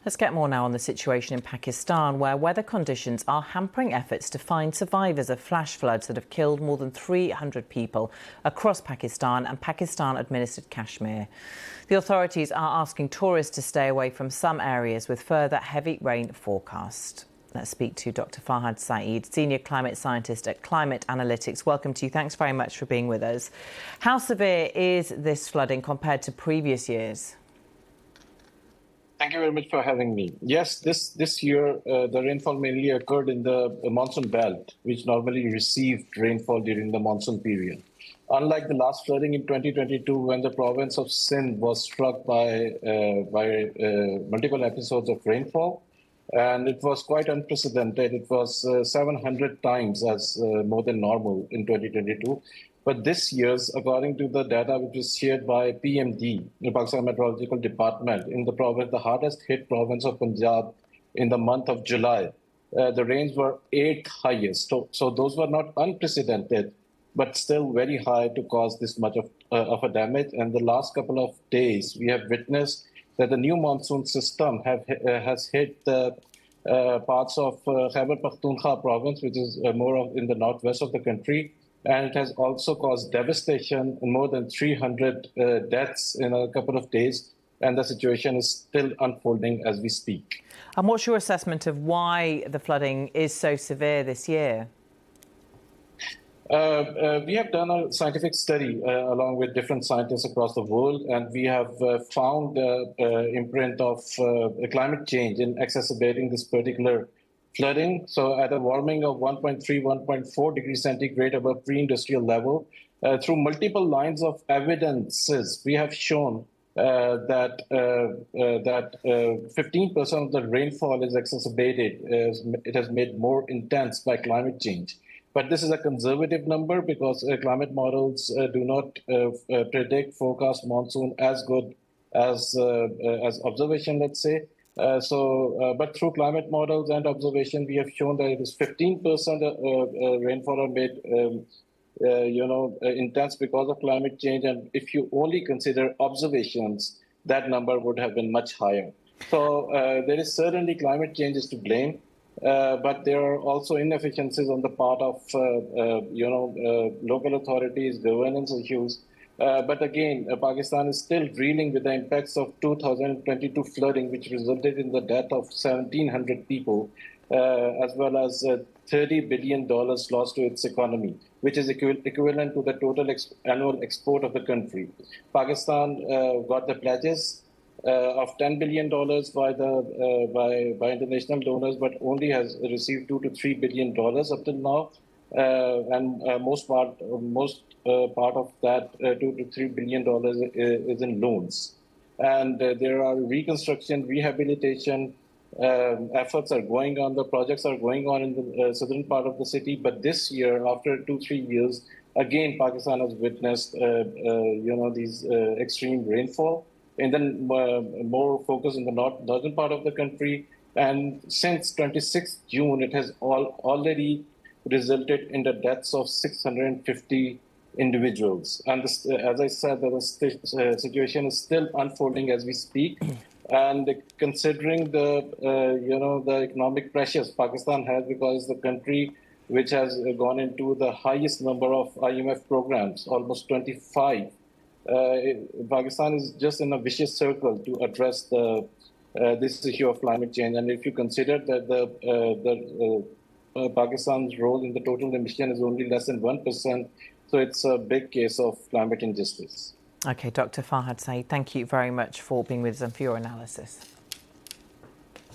Let's get more now on the situation in Pakistan, where weather conditions are hampering efforts to find survivors of flash floods that have killed more than 300 people across Pakistan and Pakistan-administered Kashmir. The authorities are asking tourists to stay away from some areas with further heavy rain forecast. Let's speak to Dr. Fahad Saeed, Senior Climate Scientist at Climate Analytics. Welcome to you. Thanks very much for being with us. How severe is this flooding compared to previous years? Thank you very much for having me. Yes, this year, the rainfall mainly occurred in the monsoon belt, which normally received rainfall during the monsoon period. Unlike the last flooding in 2022, when the province of Sindh was struck by multiple episodes of rainfall, and it was quite unprecedented. It was 700 times as more than normal in 2022. But this year's, according to the data which was shared by PMD, the Pakistan Meteorological Department, in the province, the hardest hit province of Punjab in the month of July, the rains were 8th highest. So those were not unprecedented, but still very high to cause this much of a damage. And the last couple of days, we have witnessed that the new monsoon system has hit the parts of Khyber Pakhtunkhwa province, which is more in the northwest of the country. And it has also caused devastation, more than 300 deaths in a couple of days. And the situation is still unfolding as we speak. And what's your assessment of why the flooding is so severe this year? We have done a scientific study along with different scientists across the world, and we have found the imprint of climate change in exacerbating this particular flooding. So at a warming of 1.3, 1.4 degrees centigrade above pre-industrial level, through multiple lines of evidences, we have shown that 15% of the rainfall is exacerbated. It has made more intense by climate change. But this is a conservative number because climate models do not predict, forecast monsoon as good as observation, let's say. But through climate models and observation, we have shown that it is 15% rainfall are made, intense because of climate change. And if you only consider observations, that number would have been much higher. So there is certainly climate change is to blame. But there are also inefficiencies on the part of, local authorities, governance issues. But again, Pakistan is still reeling with the impacts of 2022 flooding, which resulted in the death of 1,700 people, as well as $30 billion lost to its economy, which is equivalent to the total annual export of the country. Pakistan got the pledges of $10 billion by international donors, but only has received $2 to $3 billion up till now, and most part of that $2 to $3 billion is in loans. And there are reconstruction, rehabilitation efforts are going on. The projects are going on in the southern part of the city. But this year, after 2-3 years, again Pakistan has witnessed these extreme rainfall. And then more focus in the northern part of the country. And since 26th June, it has already resulted in the deaths of 650 individuals. And this, as I said, the situation is still unfolding as we speak. And considering the economic pressures Pakistan has, because it's the country which has gone into the highest number of IMF programs, almost 25. Pakistan is just in a vicious circle to address this issue of climate change. And if you consider that Pakistan's role in the total emission is only less than 1%, so it's a big case of climate injustice. OK, Dr. Fahad Saeed, thank you very much for being with us and for your analysis.